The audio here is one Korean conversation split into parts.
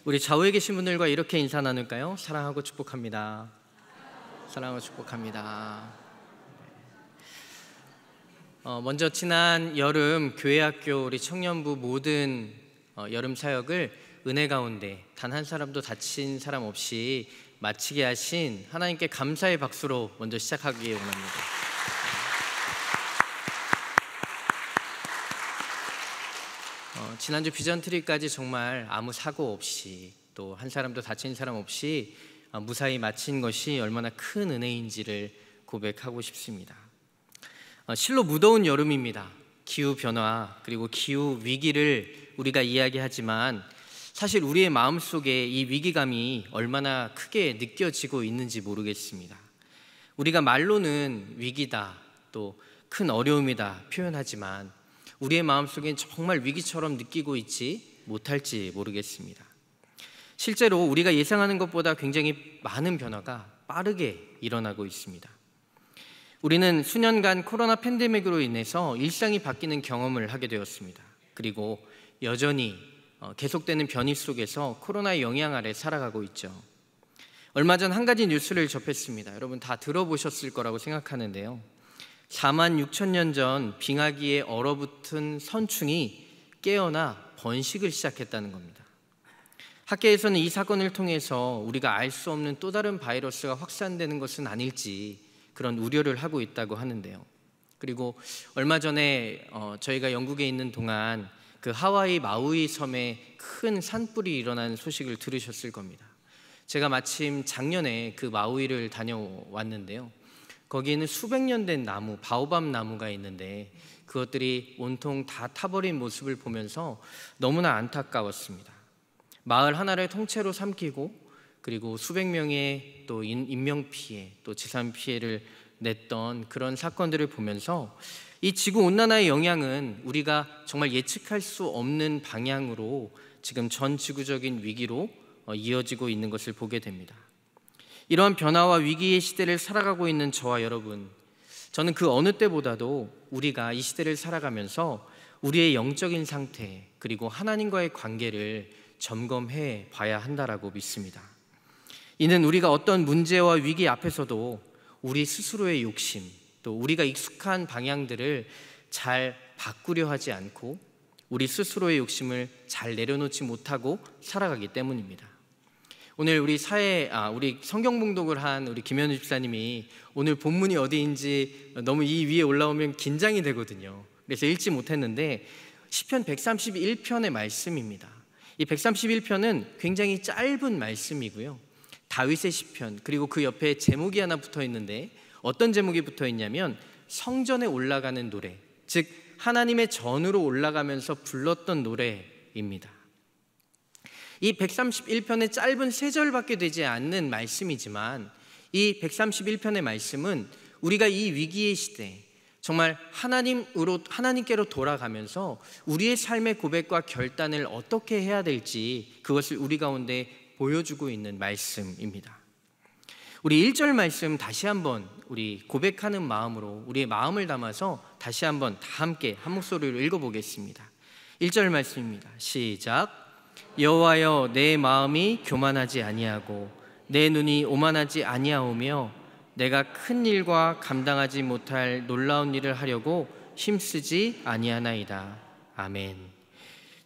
우리 좌우에 계신 분들과 이렇게 인사 나눌까요? 사랑하고 축복합니다. 사랑하고 축복합니다. 먼저 지난 여름 교회학교 우리 청년부 모든 여름 사역을 은혜 가운데 단 한 사람도 다친 사람 없이 마치게 하신 하나님께 감사의 박수로 먼저 시작하기 원합니다. 지난주 비전 트리까지 정말 아무 사고 없이 또 한 사람도 다친 사람 없이 무사히 마친 것이 얼마나 큰 은혜인지를 고백하고 싶습니다. 실로 무더운 여름입니다. 기후 변화 그리고 기후 위기를 우리가 이야기하지만 사실 우리의 마음속에 이 위기감이 얼마나 크게 느껴지고 있는지 모르겠습니다. 우리가 말로는 위기다 또 큰 어려움이다 표현하지만 우리의 마음속엔 정말 위기처럼 느끼고 있지 못할지 모르겠습니다. 실제로 우리가 예상하는 것보다 굉장히 많은 변화가 빠르게 일어나고 있습니다. 우리는 수년간 코로나 팬데믹으로 인해서 일상이 바뀌는 경험을 하게 되었습니다. 그리고 여전히 계속되는 변이 속에서 코로나의 영향 아래 살아가고 있죠. 얼마 전 한 가지 뉴스를 접했습니다. 여러분 다 들어보셨을 거라고 생각하는데요. 4만 6천 년 전 빙하기에 얼어붙은 선충이 깨어나 번식을 시작했다는 겁니다. 학계에서는 이 사건을 통해서 우리가 알 수 없는 또 다른 바이러스가 확산되는 것은 아닐지 그런 우려를 하고 있다고 하는데요. 그리고 얼마 전에 저희가 영국에 있는 동안 그 하와이 마우이 섬에 큰 산불이 일어난 소식을 들으셨을 겁니다. 제가 마침 작년에 그 마우이를 다녀왔는데요. 거기에는 수백 년 된 나무, 바오밥 나무가 있는데 그것들이 온통 다 타버린 모습을 보면서 너무나 안타까웠습니다. 마을 하나를 통째로 삼키고 그리고 수백 명의 또 인명 피해, 또 재산 피해를 냈던 그런 사건들을 보면서 이 지구 온난화의 영향은 우리가 정말 예측할 수 없는 방향으로 지금 전 지구적인 위기로 이어지고 있는 것을 보게 됩니다. 이러한 변화와 위기의 시대를 살아가고 있는 저와 여러분, 저는 그 어느 때보다도 우리가 이 시대를 살아가면서 우리의 영적인 상태 그리고 하나님과의 관계를 점검해 봐야 한다라고 믿습니다. 이는 우리가 어떤 문제와 위기 앞에서도 우리 스스로의 욕심 또 우리가 익숙한 방향들을 잘 바꾸려 하지 않고 우리 스스로의 욕심을 잘 내려놓지 못하고 살아가기 때문입니다. 오늘 우리 성경 봉독을 한 우리 김현우 집사님이 오늘 본문이 어디인지 너무 이 위에 올라오면 긴장이 되거든요. 그래서 읽지 못했는데 시편 131편의 말씀입니다. 이 131편은 굉장히 짧은 말씀이고요. 다윗의 시편 그리고 그 옆에 제목이 하나 붙어 있는데 어떤 제목이 붙어 있냐면 성전에 올라가는 노래, 즉 하나님의 전으로 올라가면서 불렀던 노래입니다. 이 131편의 짧은 3절밖에 되지 않는 말씀이지만 이 131편의 말씀은 우리가 이 위기의 시대 정말 하나님께로 돌아가면서 우리의 삶의 고백과 결단을 어떻게 해야 될지 그것을 우리 가운데 보여주고 있는 말씀입니다. 우리 1절 말씀 다시 한번 우리 고백하는 마음으로 우리의 마음을 담아서 다시 한번 다 함께 한 목소리로 읽어보겠습니다. 1절 말씀입니다. 시작. 여호와여 내 마음이 교만하지 아니하고 내 눈이 오만하지 아니하오며 내가 큰 일과 감당하지 못할 놀라운 일을 하려고 힘쓰지 아니하나이다. 아멘.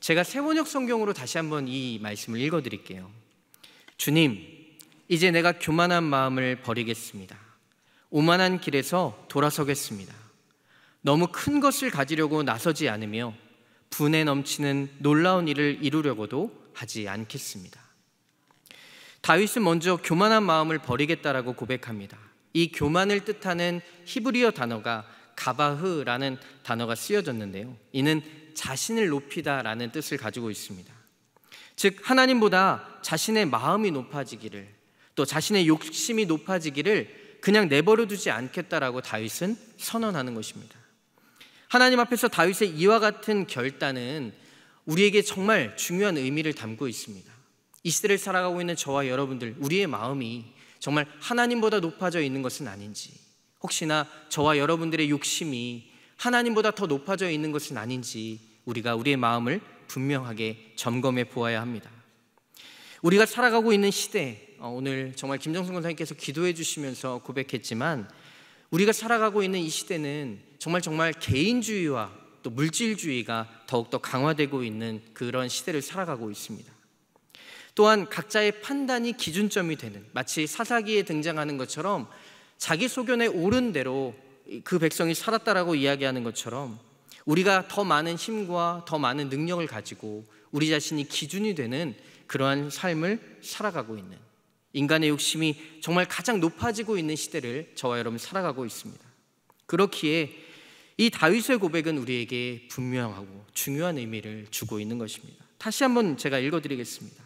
제가 새번역 성경으로 다시 한번 이 말씀을 읽어드릴게요. 주님, 이제 내가 교만한 마음을 버리겠습니다. 오만한 길에서 돌아서겠습니다. 너무 큰 것을 가지려고 나서지 않으며 분에 넘치는 놀라운 일을 이루려고도 하지 않겠습니다. 다윗은 먼저 교만한 마음을 버리겠다라고 고백합니다. 이 교만을 뜻하는 히브리어 단어가 가바흐라는 단어가 쓰여졌는데요. 이는 자신을 높이다라는 뜻을 가지고 있습니다. 즉 하나님보다 자신의 마음이 높아지기를 또 자신의 욕심이 높아지기를 그냥 내버려 두지 않겠다라고 다윗은 선언하는 것입니다. 하나님 앞에서 다윗의 이와 같은 결단은 우리에게 정말 중요한 의미를 담고 있습니다. 이 시대를 살아가고 있는 저와 여러분들, 우리의 마음이 정말 하나님보다 높아져 있는 것은 아닌지, 혹시나 저와 여러분들의 욕심이 하나님보다 더 높아져 있는 것은 아닌지 우리가 우리의 마음을 분명하게 점검해 보아야 합니다. 우리가 살아가고 있는 시대, 오늘 정말 김정순 권사님께서 기도해 주시면서 고백했지만 우리가 살아가고 있는 이 시대는 정말 개인주의와 또 물질주의가 더욱더 강화되고 있는 그런 시대를 살아가고 있습니다. 또한 각자의 판단이 기준점이 되는, 마치 사사기에 등장하는 것처럼 자기 소견에 옳은 대로 그 백성이 살았다라고 이야기하는 것처럼 우리가 더 많은 힘과 더 많은 능력을 가지고 우리 자신이 기준이 되는 그러한 삶을 살아가고 있는, 인간의 욕심이 정말 가장 높아지고 있는 시대를 저와 여러분 살아가고 있습니다. 그렇기에 이 다윗의 고백은 우리에게 분명하고 중요한 의미를 주고 있는 것입니다. 다시 한번 제가 읽어드리겠습니다.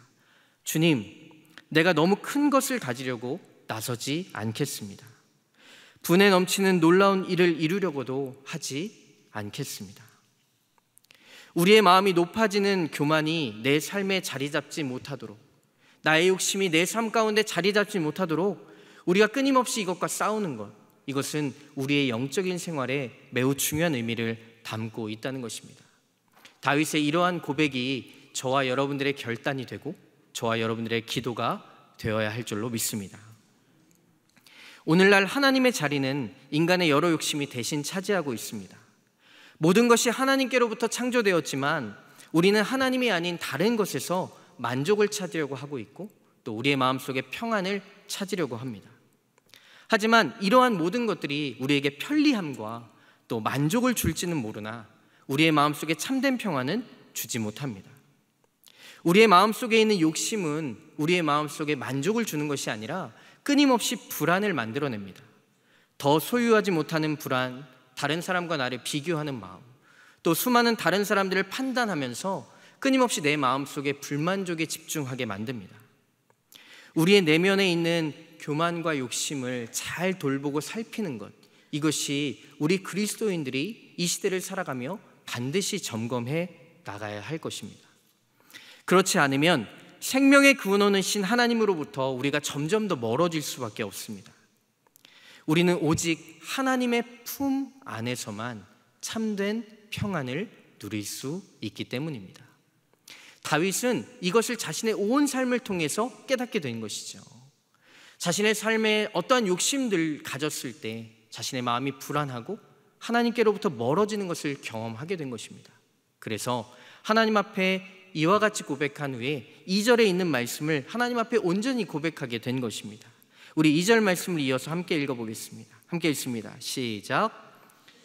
주님, 내가 너무 큰 것을 가지려고 나서지 않겠습니다. 분에 넘치는 놀라운 일을 이루려고도 하지 않겠습니다. 우리의 마음이 높아지는 교만이 내 삶에 자리 잡지 못하도록, 나의 욕심이 내 삶 가운데 자리 잡지 못하도록 우리가 끊임없이 이것과 싸우는 것, 이것은 우리의 영적인 생활에 매우 중요한 의미를 담고 있다는 것입니다. 다윗의 이러한 고백이 저와 여러분들의 결단이 되고 저와 여러분들의 기도가 되어야 할 줄로 믿습니다. 오늘날 하나님의 자리는 인간의 여러 욕심이 대신 차지하고 있습니다. 모든 것이 하나님께로부터 창조되었지만 우리는 하나님이 아닌 다른 것에서 만족을 찾으려고 하고 있고 또 우리의 마음속에 평안을 찾으려고 합니다. 하지만 이러한 모든 것들이 우리에게 편리함과 또 만족을 줄지는 모르나 우리의 마음속에 참된 평안은 주지 못합니다. 우리의 마음속에 있는 욕심은 우리의 마음속에 만족을 주는 것이 아니라 끊임없이 불안을 만들어냅니다. 더 소유하지 못하는 불안, 다른 사람과 나를 비교하는 마음, 또 수많은 다른 사람들을 판단하면서 끊임없이 내 마음속에 불만족에 집중하게 만듭니다. 우리의 내면에 있는 교만과 욕심을 잘 돌보고 살피는 것, 이것이 우리 그리스도인들이 이 시대를 살아가며 반드시 점검해 나가야 할 것입니다. 그렇지 않으면 생명의 근원이신 하나님으로부터 우리가 점점 더 멀어질 수밖에 없습니다. 우리는 오직 하나님의 품 안에서만 참된 평안을 누릴 수 있기 때문입니다. 다윗은 이것을 자신의 온 삶을 통해서 깨닫게 된 것이죠. 자신의 삶에 어떠한 욕심들 가졌을 때 자신의 마음이 불안하고 하나님께로부터 멀어지는 것을 경험하게 된 것입니다. 그래서 하나님 앞에 이와 같이 고백한 후에 2절에 있는 말씀을 하나님 앞에 온전히 고백하게 된 것입니다. 우리 2절 말씀을 이어서 함께 읽어보겠습니다. 함께 읽습니다. 시작.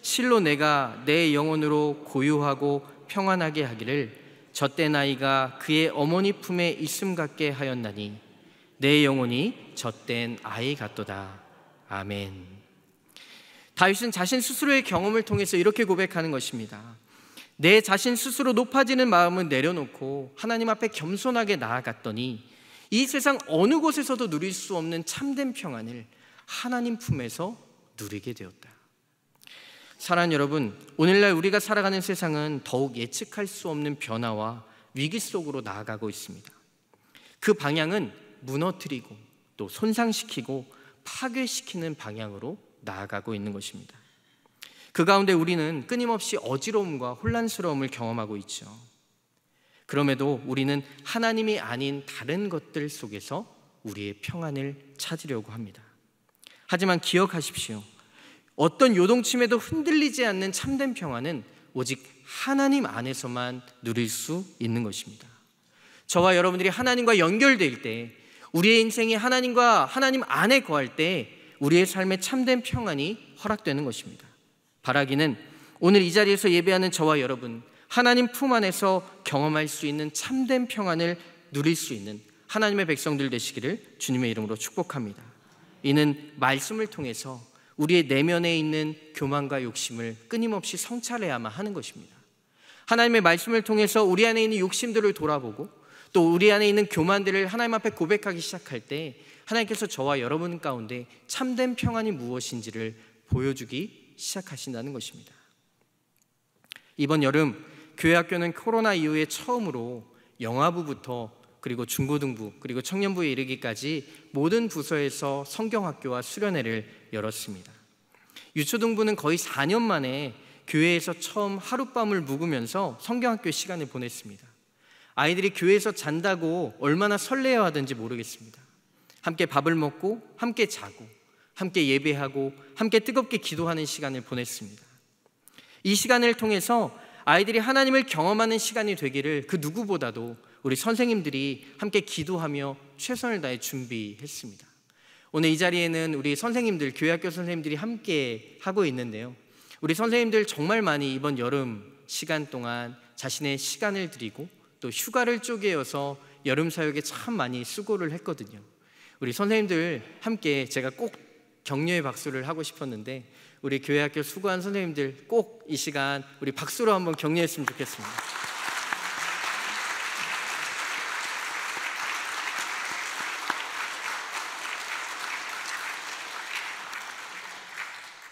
실로 내가 내 영혼으로 고요하고 평안하게 하기를 젖된 아이가 그의 어머니 품에 있음 같게 하였나니 내 영혼이 젖된 아이 같도다. 아멘. 다윗은 자신 스스로의 경험을 통해서 이렇게 고백하는 것입니다. 내 자신 스스로 높아지는 마음을 내려놓고 하나님 앞에 겸손하게 나아갔더니 이 세상 어느 곳에서도 누릴 수 없는 참된 평안을 하나님 품에서 누리게 되었다. 사랑하는 여러분, 오늘날 우리가 살아가는 세상은 더욱 예측할 수 없는 변화와 위기 속으로 나아가고 있습니다. 그 방향은 무너뜨리고 또 손상시키고 파괴시키는 방향으로 나아가고 있는 것입니다. 그 가운데 우리는 끊임없이 어지러움과 혼란스러움을 경험하고 있죠. 그럼에도 우리는 하나님이 아닌 다른 것들 속에서 우리의 평안을 찾으려고 합니다. 하지만 기억하십시오. 어떤 요동침에도 흔들리지 않는 참된 평안은 오직 하나님 안에서만 누릴 수 있는 것입니다. 저와 여러분들이 하나님과 연결될 때, 우리의 인생이 하나님과 하나님 안에 거할 때 우리의 삶에 참된 평안이 허락되는 것입니다. 바라기는 오늘 이 자리에서 예배하는 저와 여러분, 하나님 품 안에서 경험할 수 있는 참된 평안을 누릴 수 있는 하나님의 백성들 되시기를 주님의 이름으로 축복합니다. 이는 말씀을 통해서 우리의 내면에 있는 교만과 욕심을 끊임없이 성찰해야만 하는 것입니다. 하나님의 말씀을 통해서 우리 안에 있는 욕심들을 돌아보고 또 우리 안에 있는 교만들을 하나님 앞에 고백하기 시작할 때 하나님께서 저와 여러분 가운데 참된 평안이 무엇인지를 보여주기 시작하신다는 것입니다. 이번 여름 교회학교는 코로나 이후에 처음으로 영아부부터 그리고 중고등부 그리고 청년부에 이르기까지 모든 부서에서 성경학교와 수련회를 열었습니다. 유초등부는 거의 4년 만에 교회에서 처음 하룻밤을 묵으면서 성경학교 시간을 보냈습니다. 아이들이 교회에서 잔다고 얼마나 설레어하든지 모르겠습니다. 함께 밥을 먹고 함께 자고 함께 예배하고 함께 뜨겁게 기도하는 시간을 보냈습니다. 이 시간을 통해서 아이들이 하나님을 경험하는 시간이 되기를 그 누구보다도 우리 선생님들이 함께 기도하며 최선을 다해 준비했습니다. 오늘 이 자리에는 우리 선생님들, 교회학교 선생님들이 함께 하고 있는데요, 우리 선생님들 정말 많이 이번 여름 시간 동안 자신의 시간을 드리고 또 휴가를 쪼개어서 여름 사역에 참 많이 수고를 했거든요. 우리 선생님들 함께 제가 꼭 격려의 박수를 하고 싶었는데 우리 교회학교 수고한 선생님들 꼭 이 시간 우리 박수로 한번 격려했으면 좋겠습니다.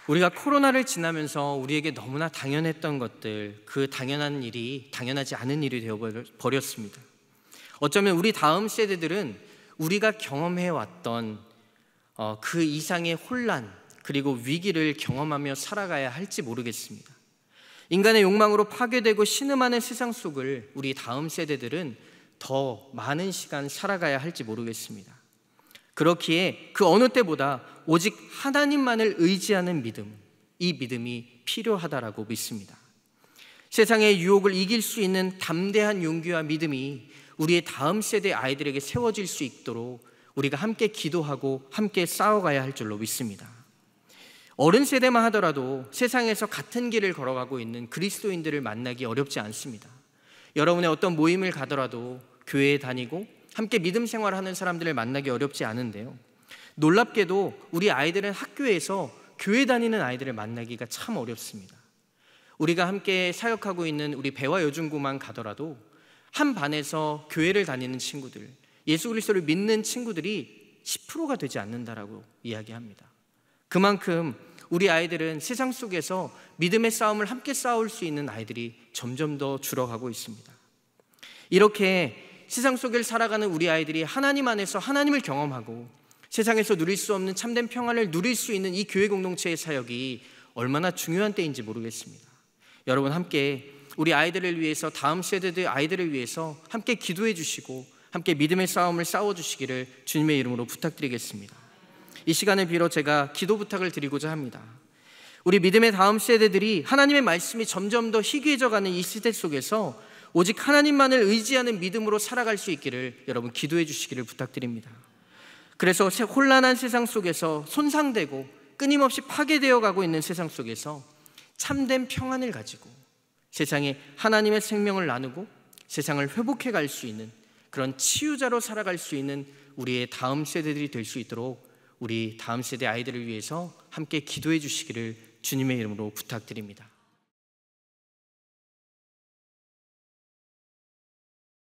우리가 코로나를 지나면서 우리에게 너무나 당연했던 것들, 그 당연한 일이 당연하지 않은 일이 되어버렸습니다. 어쩌면 우리 다음 세대들은 우리가 경험해왔던 그 이상의 혼란 그리고 위기를 경험하며 살아가야 할지 모르겠습니다. 인간의 욕망으로 파괴되고 신음하는 세상 속을 우리 다음 세대들은 더 많은 시간 살아가야 할지 모르겠습니다. 그렇기에 그 어느 때보다 오직 하나님만을 의지하는 믿음, 이 믿음이 필요하다라고 믿습니다. 세상의 유혹을 이길 수 있는 담대한 용기와 믿음이 우리의 다음 세대 아이들에게 세워질 수 있도록 우리가 함께 기도하고 함께 싸워가야 할 줄로 믿습니다. 어른 세대만 하더라도 세상에서 같은 길을 걸어가고 있는 그리스도인들을 만나기 어렵지 않습니다. 여러분의 어떤 모임을 가더라도 교회에 다니고 함께 믿음 생활하는 사람들을 만나기 어렵지 않은데요, 놀랍게도 우리 아이들은 학교에서 교회 다니는 아이들을 만나기가 참 어렵습니다. 우리가 함께 사역하고 있는 우리 배화 여중고만 가더라도 한 반에서 교회를 다니는 친구들, 예수 그리스도를 믿는 친구들이 10%가 되지 않는다라고 이야기합니다. 그만큼 우리 아이들은 세상 속에서 믿음의 싸움을 함께 싸울 수 있는 아이들이 점점 더 줄어가고 있습니다. 이렇게 세상 속을 살아가는 우리 아이들이 하나님 안에서 하나님을 경험하고 세상에서 누릴 수 없는 참된 평안을 누릴 수 있는 이 교회 공동체의 사역이 얼마나 중요한 때인지 모르겠습니다. 여러분 함께 우리 아이들을 위해서, 다음 세대들 아이들을 위해서 함께 기도해 주시고 함께 믿음의 싸움을 싸워주시기를 주님의 이름으로 부탁드리겠습니다. 이 시간을 빌어 제가 기도 부탁을 드리고자 합니다. 우리 믿음의 다음 세대들이 하나님의 말씀이 점점 더 희귀해져가는 이 시대 속에서 오직 하나님만을 의지하는 믿음으로 살아갈 수 있기를 여러분 기도해 주시기를 부탁드립니다. 그래서 혼란한 세상 속에서 손상되고 끊임없이 파괴되어 가고 있는 세상 속에서 참된 평안을 가지고 세상에 하나님의 생명을 나누고 세상을 회복해 갈 수 있는 그런 치유자로 살아갈 수 있는 우리의 다음 세대들이 될 수 있도록 우리 다음 세대 아이들을 위해서 함께 기도해 주시기를 주님의 이름으로 부탁드립니다.